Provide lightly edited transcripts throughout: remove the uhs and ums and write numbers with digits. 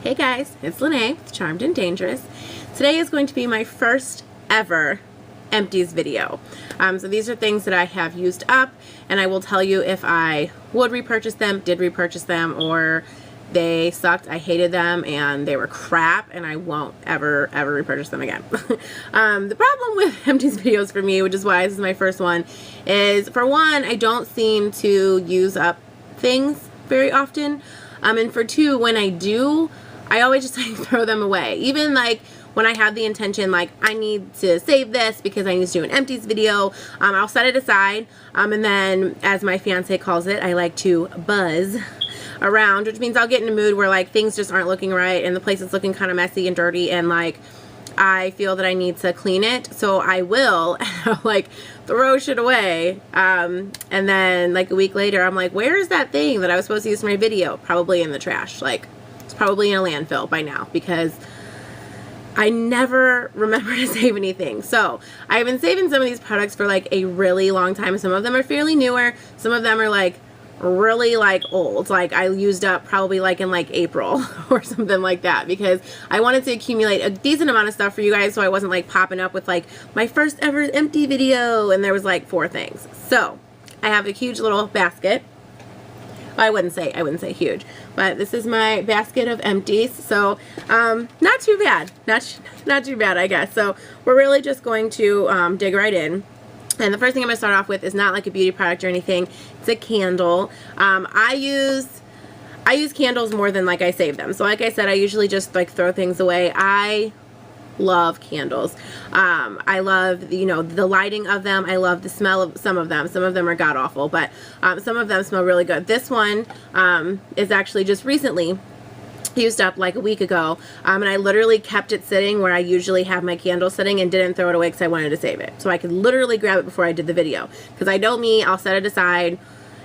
Hey guys, it's Lene with Charmed and Dangerous. Today is going to be my first ever Empties video. So these are things that I have used up, and I will tell you if I would repurchase them, did repurchase them, or they sucked, I hated them, and they were crap, and I won't ever repurchase them again. The problem with Empties videos for me, which is why this is my first one, is for one, I don't seem to use up things very often. And for two, when I do, I always just like throw them away. Even like when I have the intention, like I need to save this because I need to do an Empties video, I'll set it aside. And then, as my fiance calls it, I like to buzz around, which means I'll get in a mood where like things just aren't looking right and the place is looking kind of messy and dirty, and like I feel that I need to clean it. So I will like throw shit away. And then like a week later, I'm like, where is that thing that I was supposed to use for my video? Probably in the trash. Like, it's probably in a landfill by now because I never remember to save anything. So I've been saving some of these products for like a really long time. Some of them are fairly newer. Some of them are like really like old. Like I used up probably like in like April or something like that, because I wanted to accumulate a decent amount of stuff for you guys, so I wasn't like popping up with like my first ever empty video and there was like 4 things. So I have a huge little basket. I wouldn't say huge, but this is my basket of empties. So not too bad, not too bad, I guess. So we're really just going to dig right in. And the first thing I'm going to start off with is not like a beauty product or anything. It's a candle. I use candles more than like I save them. So like I said, I usually just like throw things away. I love candles. I love, you know, the lighting of them. I love the smell of some of them. Some of them are god awful, but some of them smell really good. This one is actually just recently used up like a week ago, and I literally kept it sitting where I usually have my candle sitting and didn't throw it away because I wanted to save it. So I could literally grab it before I did the video, because I know me, I'll set it aside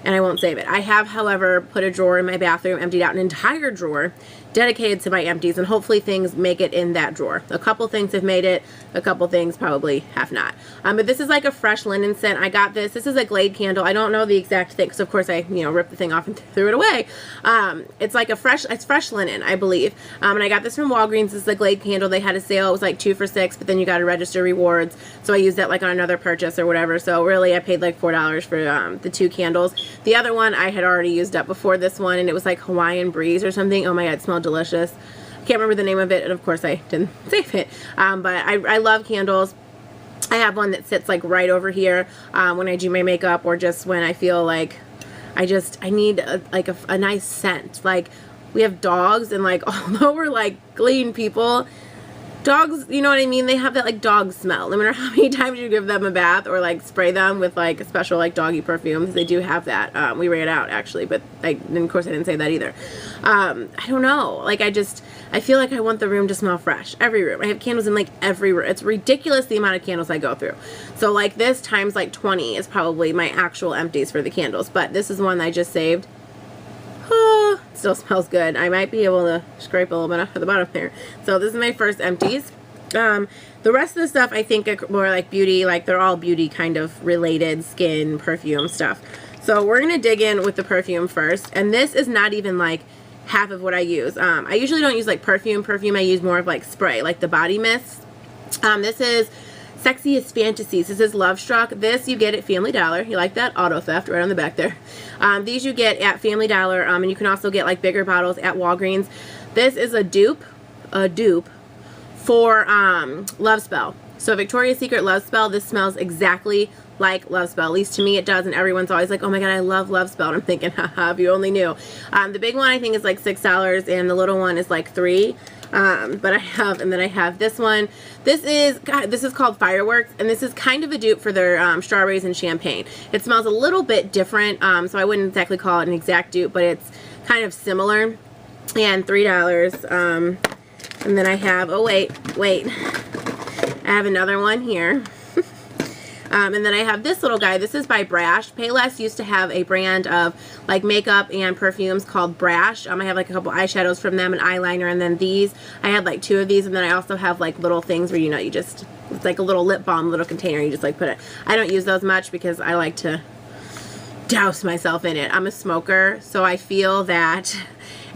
and I won't save it. I have, however, put a drawer in my bathroom, emptied out an entire drawer dedicated to my empties, and hopefully things make it in that drawer. A couple things have made it, a couple things probably have not. But this is like a fresh linen scent. I got this. This is a Glade candle. I don't know the exact thing, because of course I, you know, ripped the thing off and threw it away. It's like it's fresh linen, I believe. And I got this from Walgreens. This is a Glade candle. They had a sale. It was like 2 for $6, but then you got to register rewards. So I used that like on another purchase or whatever. So really I paid like $4 for the 2 candles. The other one I had already used up before this one, and it was like Hawaiian Breeze or something. Oh my god, it smelled delicious. I can't remember the name of it, and of course I didn't save it. But I love candles. I have one that sits like right over here when I do my makeup, or just when I feel like I need a nice scent. Like, we have dogs, and like although we're like clean people, dogs, you know what I mean, they have that like dog smell. No matter how many times you give them a bath or like spray them with like a special like doggy perfumes, they do have that. We ran out actually, but and of course I didn't say that either. I don't know, like I feel like I want the room to smell fresh. Every room. I have candles in like every room. It's ridiculous the amount of candles I go through. So like this times like 20 is probably my actual empties for the candles, but this is one I just saved. Oh, it still smells good. I might be able to scrape a little bit off the bottom there. So this is my first empties. The rest of the stuff I think are more like beauty, like they're all beauty kind of related, skin, perfume stuff. So we're going to dig in with the perfume first. And this is not even like half of what I use. I usually don't use like perfume. I use more of like spray, like the body mist. This is Sexiest Fantasies. This is Love Struck. This you get at Family Dollar. You like that? Auto theft right on the back there. These you get at Family Dollar, and you can also get like bigger bottles at Walgreens. This is a dupe for Love Spell. So Victoria's Secret Love Spell, this smells exactly like Love Spell. At least to me it does, and everyone's always like, oh my god, I love Love Spell. And I'm thinking, haha, if you only knew. The big one I think is like $6, and the little one is like $3. But I have this one. This is called Fireworks, and this is kind of a dupe for their strawberries and champagne. It smells a little bit different, so I wouldn't exactly call it an exact dupe, but it's kind of similar. And $3. And then I have, oh wait, I have another one here. And then I have this little guy. This is by Brash. Payless used to have a brand of like makeup and perfumes called Brash. I have like a couple eyeshadows from them, an eyeliner, and then these. I had like 2 of these, and then I also have like little things where, you know, it's like a little lip balm, little container. You just like put it. I don't use those much because I like to douse myself in it. I'm a smoker, so I feel that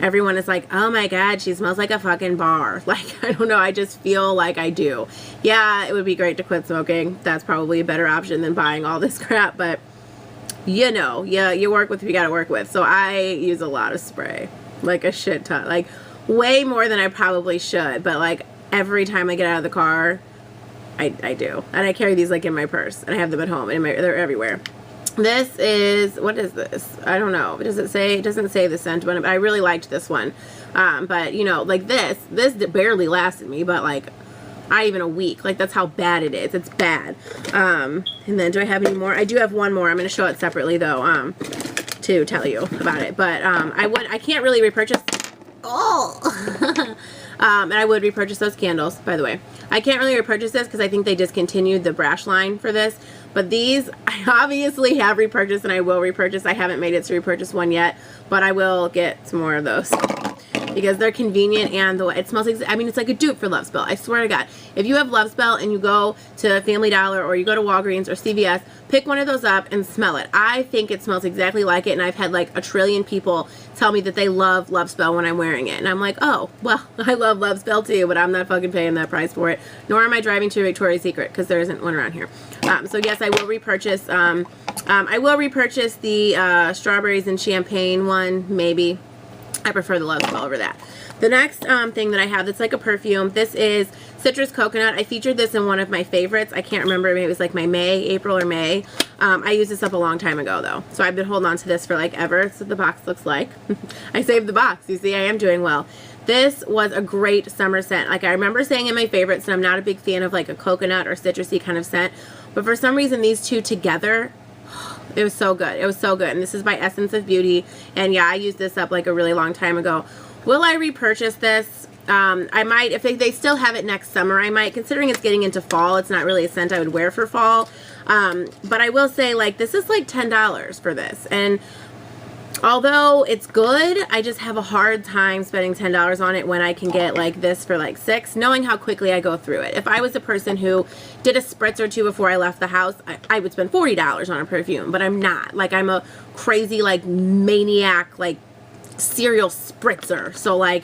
everyone is like, oh my God, she smells like a fucking bar. Like, I don't know, I just feel like I do. Yeah, it would be great to quit smoking. That's probably a better option than buying all this crap, but you know, yeah, you work with who you gotta work with. So I use a lot of spray, like a shit ton, like way more than I probably should, but like every time I get out of the car, I do. And I carry these like in my purse, and I have them at home, and they're everywhere. This is, what is this? I don't know. Does it say? It doesn't say the scent one, but I really liked this one. But you know, like this barely lasted me, but like not even a week. Like that's how bad it is. It's bad. And then do I have any more? I do have one more. I'm going to show it separately though, to tell you about it. But I can't really repurchase. Oh. And I would repurchase those candles, by the way. I can't really repurchase this because I think they discontinued the brash line for this. But these, I obviously have repurchased, and I will repurchase. I haven't made it to repurchase one yet, but I will get some more of those because they're convenient, and the way it smells, I mean, it's like a dupe for Love Spell. I swear to God. If you have Love Spell and you go to Family Dollar or you go to Walgreens or CVS, pick one of those up and smell it. I think it smells exactly like it, and I've had like a trillion people tell me that they love Love Spell when I'm wearing it. And I'm like, oh, well, I love Love Spell too, but I'm not fucking paying that price for it. Nor am I driving to Victoria's Secret because there isn't one around here. So yes, I will repurchase. I will repurchase the strawberries and champagne one, maybe. I prefer the Love Spell over that. The next thing that I have that's like a perfume, this is Citrus Coconut. I featured this in one of my favorites. I can't remember, maybe it was like my April or May. I used this up a long time ago though. So I've been holding on to this for like ever. That's what the box looks like. I saved the box. You see, I am doing well. This was a great summer scent. Like I remember saying in my favorites, and I'm not a big fan of like a coconut or citrusy kind of scent. But for some reason, these two together, it was so good. It was so good. And this is by Essence of Beauty. And yeah, I used this up like a really long time ago. Will I repurchase this? I might, if they still have it next summer, I might, considering it's getting into fall. It's not really a scent I would wear for fall. But I will say, like, this is like $10 for this. And although it's good, I just have a hard time spending $10 on it when I can get like this for like $6, knowing how quickly I go through it. If I was a person who did a spritz or two before I left the house, I would spend $40 on a perfume, but I'm not. Like, I'm a crazy, like, maniac, like, serial spritzer. So, like,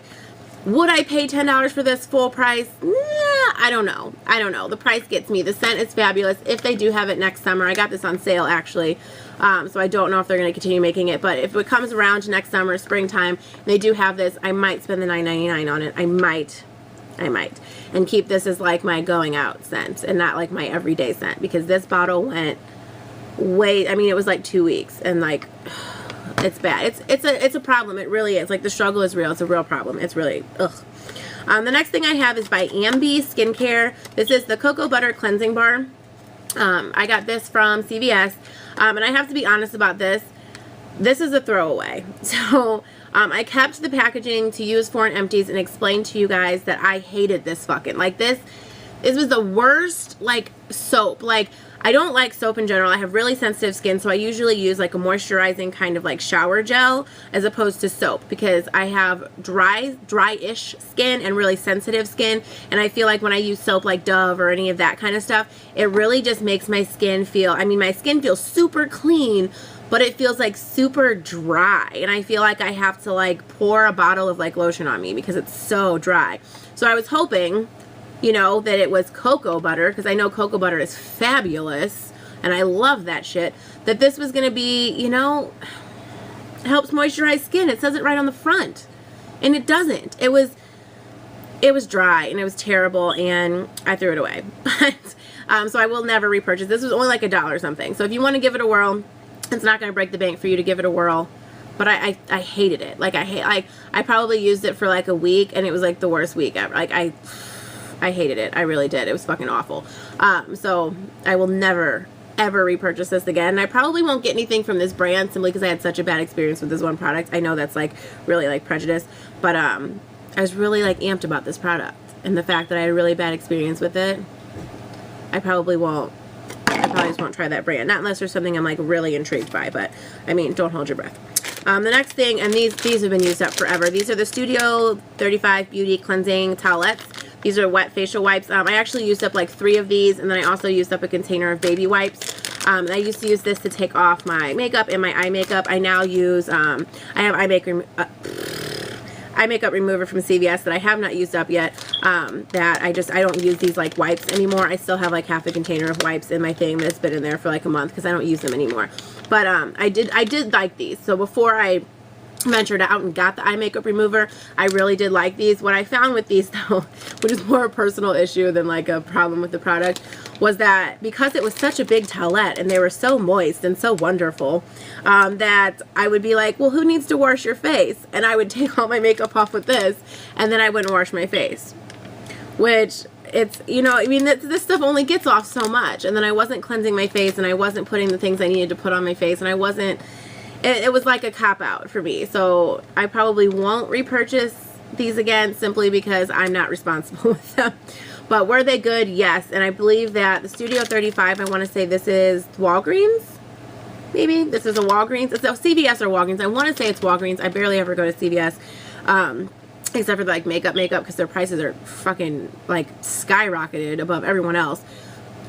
would I pay $10 for this full price? Nah, I don't know. I don't know. The price gets me. The scent is fabulous. If they do have it next summer, I got this on sale, actually. So I don't know if they're going to continue making it, but if it comes around next summer, springtime, and they do have this, I might spend the $9.99 on it. I might. And keep this as like my going out scent and not like my everyday scent, because this bottle went way, I mean, it was like 2 weeks, and like, it's bad. It's a problem. It really is. Like, the struggle is real. It's a real problem. It's really, ugh. The next thing I have is by Ambi Skincare. This is the Cocoa Butter Cleansing Bar. I got this from CVS. And I have to be honest about this. This is a throwaway. So, I kept the packaging to use for an Empties and explained to you guys that I hated this fucking, like, this was the worst, like, soap. Like, I don't like soap in general. I have really sensitive skin, so I usually use like a moisturizing kind of like shower gel as opposed to soap, because I have dry-ish skin and really sensitive skin, and I feel like when I use soap like Dove or any of that kind of stuff, it really just makes my skin feel, I mean, my skin feels super clean, but it feels like super dry, and I feel like I have to like pour a bottle of like lotion on me because it's so dry. So I was hoping, you know, that it was cocoa butter, because I know cocoa butter is fabulous and I love that shit, that this was going to be, you know, helps moisturize skin. It says it right on the front, and it doesn't. It was dry and it was terrible, and I threw it away. But so I will never repurchase. This was only like $1 something. So if you want to give it a whirl, it's not going to break the bank for you to give it a whirl. But I hated it. Like, I probably used it for like a week, and it was like the worst week ever. Like, I hated it. I really did. It was fucking awful. So I will never, ever repurchase this again. And I probably won't get anything from this brand simply because I had such a bad experience with this one product. I know that's like really like prejudice, but I was really like amped about this product, and the fact that I had a really bad experience with it, I probably just won't try that brand. Not unless there's something I'm like really intrigued by, but I mean, don't hold your breath. The next thing, and these have been used up forever. These are the Studio 35 Beauty Cleansing Towelettes. These are wet facial wipes. I actually used up like 3 of these, and then I also used up a container of baby wipes. And I used to use this to take off my makeup and my eye makeup. I now use, I have eye makeup, eye makeup remover from CVS that I have not used up yet. That I don't use these like wipes anymore. I still have like half a container of wipes in my thing that's been in there for like a month because I don't use them anymore. But I did like these. So before I ventured out and got the eye makeup remover, I really did like these. What I found with these though, which is more a personal issue than like a problem with the product, was that because it was such a big towelette and they were so moist and so wonderful, that I would be like, well, who needs to wash your face? And I would take all my makeup off with this and then I wouldn't wash my face. Which, it's, you know, I mean, this stuff only gets off so much. And then I wasn't cleansing my face and I wasn't putting the things I needed to put on my face, and I wasn't, it was like a cop-out for me. So I probably won't repurchase these again simply because I'm not responsible with them. But were they good? Yes. And I believe that the Studio 35, I want to say this is Walgreens. Maybe this is a Walgreens. It's a CVS or Walgreens. I want to say it's Walgreens. I barely ever go to CVS. Except for like makeup because their prices are fucking like skyrocketed above everyone else.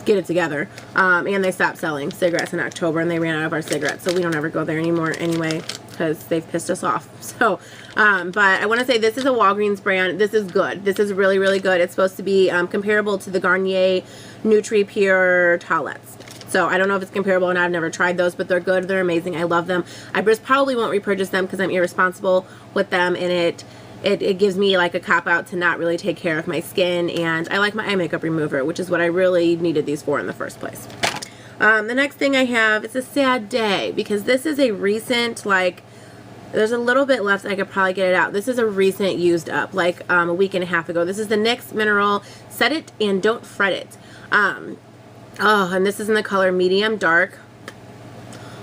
Get it together. And they stopped selling cigarettes in October and they ran out of our cigarettes, so we don't ever go there anymore anyway because they've pissed us off. So but I want to say this is a Walgreens brand. This is good. This is really, really good. It's supposed to be comparable to the Garnier Nutri Pure towelettes. So I don't know if it's comparable or not. I've never tried those, but they're good. They're amazing. I love them. I just probably won't repurchase them because I'm irresponsible with them, and it gives me like a cop-out to not really take care of my skin, and I like my eye makeup remover, which is what I really needed these for in the first place. The next thing I have is a sad day because this is a recent, like, there's a little bit left. I could probably get it out. This is a recent used up, like a week and a half ago. This is the NYX Mineral Set It and Don't Fret It. And this is in the color medium dark.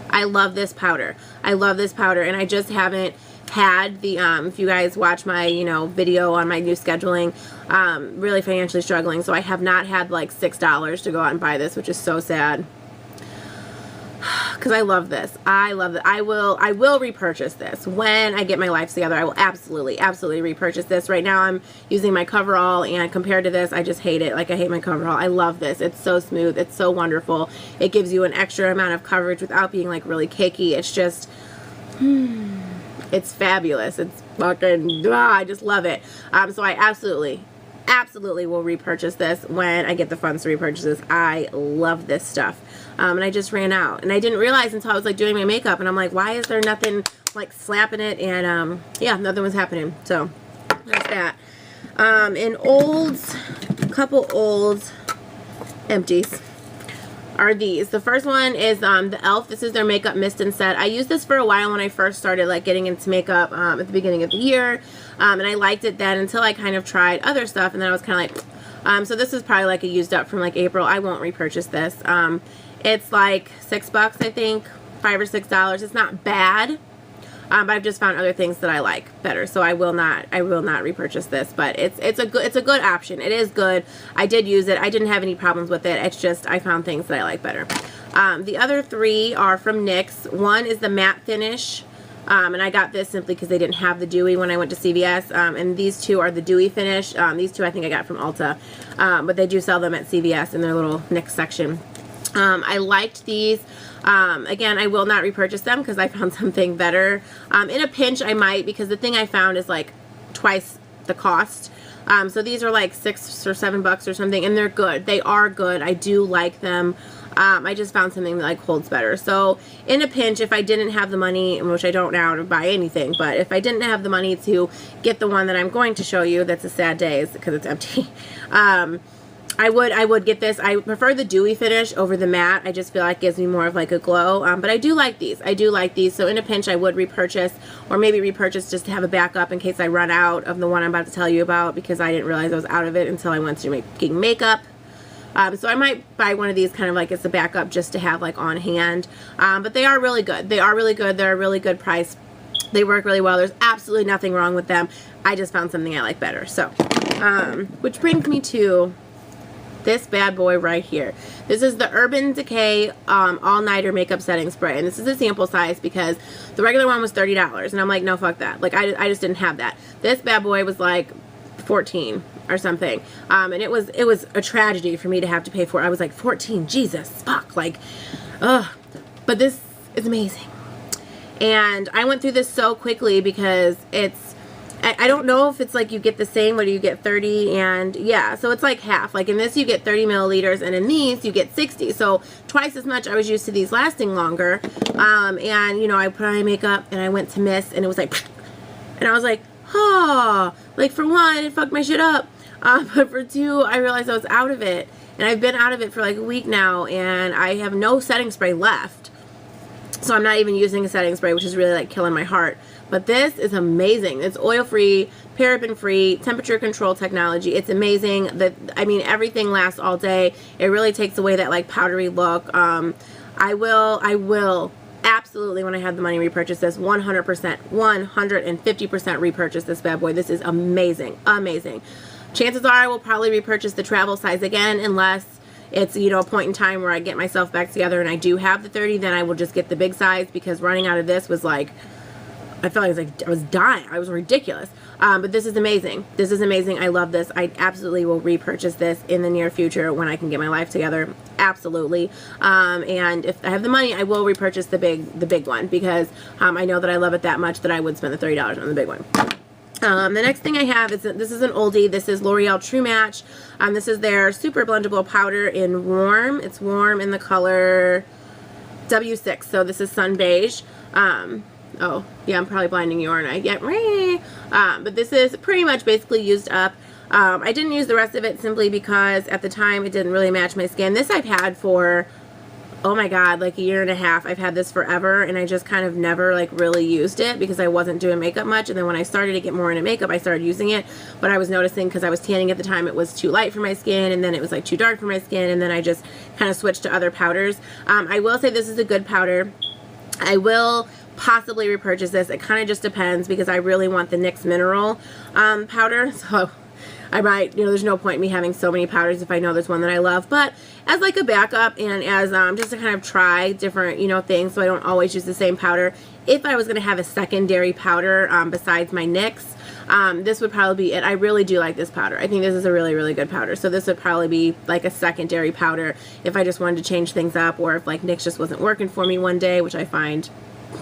I love this powder. I love this powder, and I just haven't had the if you guys watch my video on my new scheduling, really financially struggling, so I have not had like $6 to go out and buy this, which is so sad because I love this. I love it. I will repurchase this when I get my life together. I will absolutely repurchase this. Right now I'm using my coverall, and compared to this, I just hate it. Like, I hate my coverall. I love this. It's so smooth. It's so wonderful. It gives you an extra amount of coverage without being like really cakey. It's just it's fabulous. It's fucking, I just love it. So I absolutely will repurchase this when I get the funds to repurchase this. I love this stuff. And I just ran out, and I didn't realize until I was like doing my makeup, and I'm like, why is there nothing like slapping it? And yeah, nothing was happening. So that's that. In olds, a couple olds empties are these. The first one is the e.l.f. This is their makeup mist and set. I used this for a while when I first started like getting into makeup at the beginning of the year, and I liked it then until I kind of tried other stuff, and then I was kind of like, so this is probably like a used up from like April. I won't repurchase this. It's like $6, I think, $5 or $6. It's not bad, but I've just found other things that I like better, so I will not repurchase this. But it's a good option. It is good. I did use it. I didn't have any problems with it. It's just I found things that I like better. The other three are from NYX. One is the matte finish, and I got this simply because they didn't have the dewy when I went to CVS. And these two are the dewy finish. These two I think I got from Ulta, but they do sell them at CVS in their little NYX section. I liked these. Again, I will not repurchase them because I found something better. In a pinch, I might, because the thing I found is like twice the cost. So these are like $6 or $7 or something, and they're good. They are good. I do like them. I just found something that like holds better. So in a pinch, if I didn't have the money, which I don't now to buy anything, but if I didn't have the money to get the one that I'm going to show you, that's a sad day because it's empty. I would get this. I prefer the dewy finish over the matte. I just feel like it gives me more of like a glow. But I do like these. I do like these. So in a pinch, I would repurchase, or maybe repurchase just to have a backup in case I run out of the one I'm about to tell you about, because I didn't realize I was out of it until I went to making makeup. So I might buy one of these kind of like as a backup just to have like on hand. But they are really good. They are really good. They're a really good price. They work really well. There's absolutely nothing wrong with them. I just found something I like better. So, which brings me to this bad boy right here. This is the Urban Decay All-Nighter Makeup Setting Spray, and this is a sample size because the regular one was $30, and I'm like, no, fuck that. Like, I just didn't have that. This bad boy was like $14 or something, and it was a tragedy for me to have to pay for it. I was like, 14, Jesus, fuck, like, ugh. But this is amazing, and I went through this so quickly because it's I don't know if it's like you get the same, whether you get 30 and yeah, so it's like half. Like in this you get 30 milliliters and in these you get 60. So twice as much. I was used to these lasting longer. And you know, I put on my makeup and I went to miss and it was like, and I was like, oh, like for one, it fucked my shit up. But for two, I realized I was out of it. And I've been out of it for like a week now and I have no setting spray left. So I'm not even using a setting spray, which is really like killing my heart. But this is amazing. It's oil-free, paraben-free, temperature-control technology. It's amazing. I mean, everything lasts all day. It really takes away that like powdery look. I will absolutely, when I have the money, repurchase this. 100%, 150% repurchase this bad boy. This is amazing, amazing. Chances are I will probably repurchase the travel size again unless it's, you know, a point in time where I get myself back together and I do have the 30, then I will just get the big size because running out of this was like, I felt like I was dying. I was ridiculous. But this is amazing. This is amazing. I love this. I absolutely will repurchase this in the near future when I can get my life together. Absolutely. And if I have the money, I will repurchase the big one because I know that I love it that much that I would spend the $30 on the big one. The next thing I have is, this is an oldie. This is L'Oreal True Match. This is their super blendable powder in warm. It's warm in the color W6. So this is Sun Beige. Oh, yeah, I'm probably blinding you, aren't I? Yeah. But this is pretty much basically used up. I didn't use the rest of it simply because at the time it didn't really match my skin. This I've had for, oh my God, like a year and a half. I've had this forever and I just kind of never like really used it because I wasn't doing makeup much. And then when I started to get more into makeup, I started using it. But I was noticing because I was tanning at the time, it was too light for my skin and then it was like too dark for my skin. And then I just kind of switched to other powders. I will say this is a good powder. I will possibly repurchase this. It kind of just depends because I really want the NYX Mineral powder. So I might, you know, there's no point in me having so many powders if I know there's one that I love. But as like a backup and as just to kind of try different, you know, things so I don't always use the same powder. If I was going to have a secondary powder besides my NYX, this would probably be it. I really do like this powder. I think this is a really, really good powder. So this would probably be like a secondary powder if I just wanted to change things up or if like NYX just wasn't working for me one day, which I find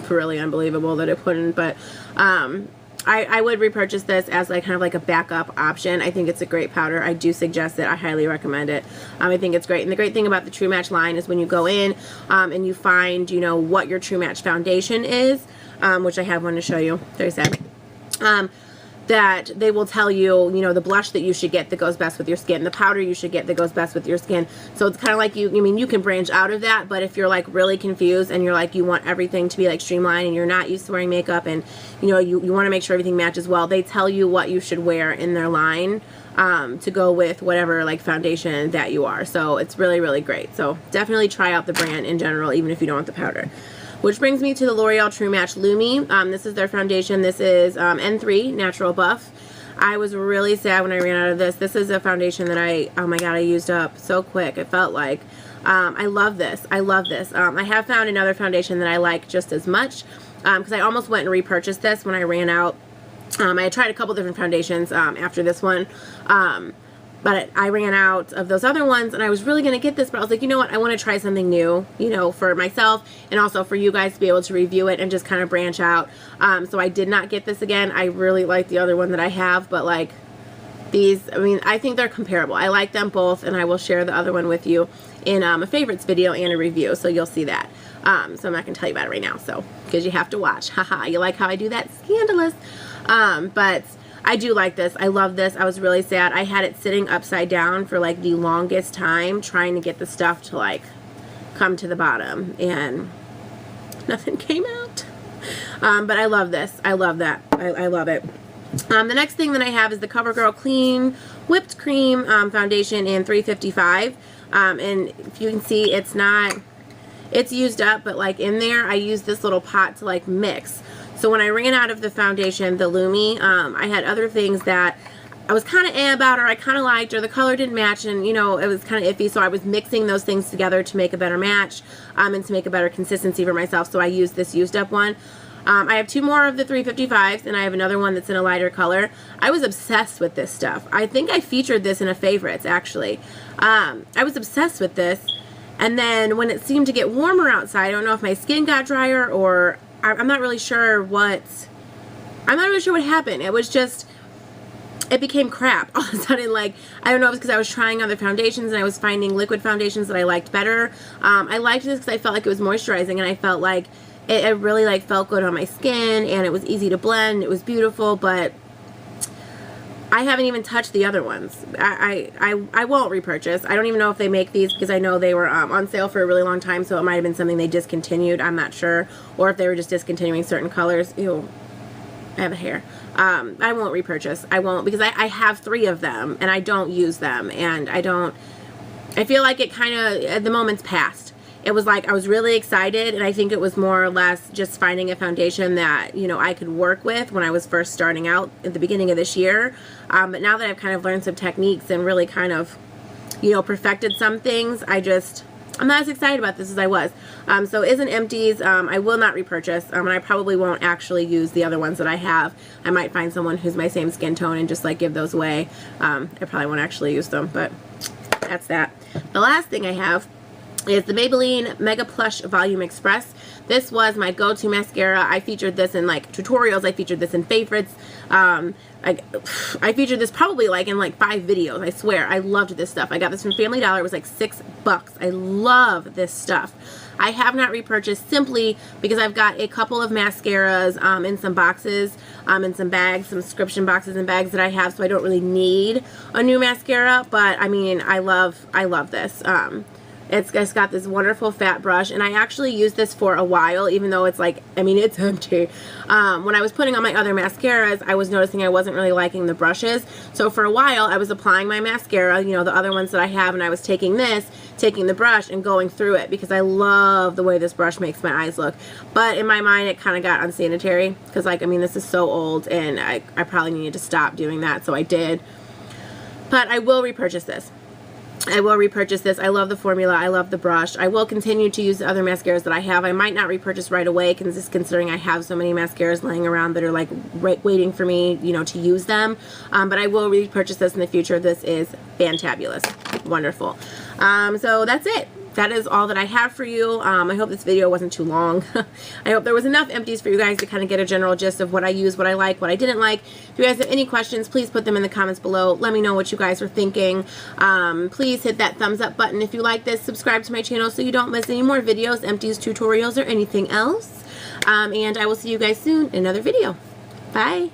really unbelievable that it wouldn't. But I would repurchase this as like kind of like a backup option. I think it's a great powder. I do suggest it. I highly recommend it. I think it's great. And the great thing about the True Match line is when you go in and you find, you know, what your True Match foundation is, which I have one to show you. Very sad. That they will tell you, you know, the blush that you should get that goes best with your skin, the powder you should get that goes best with your skin. So it's kind of like I mean, you can branch out of that, but if you're like really confused and you're like, you want everything to be like streamlined and you're not used to wearing makeup and, you know, you want to make sure everything matches well, they tell you what you should wear in their line to go with whatever like foundation that you are. So it's really, really great. So definitely try out the brand in general, even if you don't want the powder. Which brings me to the L'Oreal True Match Lumi. This is their foundation. This is N3 Natural Buff. I was really sad when I ran out of this. This is a foundation that oh my God, I used up so quick. It felt like. I love this. I love this. I have found another foundation that I like just as much because I almost went and repurchased this when I ran out. I had tried a couple different foundations after this one. But I ran out of those other ones and I was really going to get this, but I was like, you know what? I want to try something new, you know, for myself and also for you guys to be able to review it and just kind of branch out. So I did not get this again. I really like the other one that I have, but like these, I mean, I think they're comparable. I like them both and I will share the other one with you in a favorites video and a review. So you'll see that. So I'm not going to tell you about it right now. So, because you have to watch. Haha, you like how I do that? Scandalous. But I do like this. I love this. I was really sad. I had it sitting upside down for like the longest time trying to get the stuff to like come to the bottom and nothing came out. But I love this. I love that. I love it. The next thing that I have is the CoverGirl Clean Whipped Cream Foundation in 355. And if you can see, it's used up, but like in there, I use this little pot to like mix. So when I ran out of the foundation, the Lumi, I had other things that I was kind of about or I kind of liked or the color didn't match and, you know, it was kind of iffy. So I was mixing those things together to make a better match and to make a better consistency for myself. So I used this used up one. I have two more of the 355s and I have another one that's in a lighter color. I was obsessed with this stuff. I think I featured this in a favorites actually. I was obsessed with this. And then when it seemed to get warmer outside, I don't know if my skin got drier or I'm not really sure what I'm not really sure what happened. It was just, it became crap all of a sudden. Like, I don't know if it's because I was trying other foundations and I was finding liquid foundations that I liked better. I liked this because I felt like it was moisturizing, and I felt like it really like felt good on my skin, and it was easy to blend. It was beautiful, but I haven't even touched the other ones. I won't repurchase. I don't even know if they make these, because I know they were on sale for a really long time, so it might have been something they discontinued. I'm not sure. Or if they were just discontinuing certain colors. Ew. I have a hair. I won't repurchase. I won't, because I have 3 of them and I don't use them, and I feel like it kind of, the moment's passed. It was like I was really excited, and I think it was more or less just finding a foundation that, you know, I could work with when I was first starting out at the beginning of this year. But now that I've kind of learned some techniques and really kind of, you know, perfected some things, I'm not as excited about this as I was. So it isn't Empties. I will not repurchase, and I probably won't actually use the other ones that I have. I might find someone who's my same skin tone and just like give those away. I probably won't actually use them, but that's that. The last thing I have is the Maybelline Mega Plush Volume Express. This was my go-to mascara. I featured this in like tutorials. I featured this in favorites. I featured this probably like in like 5 videos. I swear, I loved this stuff. I got this from Family Dollar. It was like $6. I love this stuff. I have not repurchased simply because I've got a couple of mascaras in some boxes, in some bags, some subscription boxes and bags that I have, so I don't really need a new mascara. But I mean, I love this. It's got this wonderful fat brush, and I actually used this for a while, even though it's like, I mean, it's empty. When I was putting on my other mascaras, I was noticing I wasn't really liking the brushes. So for a while, I was applying my mascara, you know, the other ones that I have, and I was taking the brush and going through it, because I love the way this brush makes my eyes look. But in my mind, it kind of got unsanitary, because like, I mean, this is so old, and I probably needed to stop doing that, so I did. But I will repurchase this. I will repurchase this. I love the formula. I love the brush. I will continue to use the other mascaras that I have. I might not repurchase right away, considering I have so many mascaras laying around that are like waiting for me, you know, to use them. But I will repurchase this in the future. This is fantabulous. Wonderful. So that's it. That is all that I have for you. I hope this video wasn't too long. I hope there was enough empties for you guys to kind of get a general gist of what I use, what I like, what I didn't like. If you guys have any questions, please put them in the comments below. Let me know what you guys are thinking. Please hit that thumbs up button if you like this. Subscribe to my channel so you don't miss any more videos, empties, tutorials, or anything else. And I will see you guys soon in another video. Bye.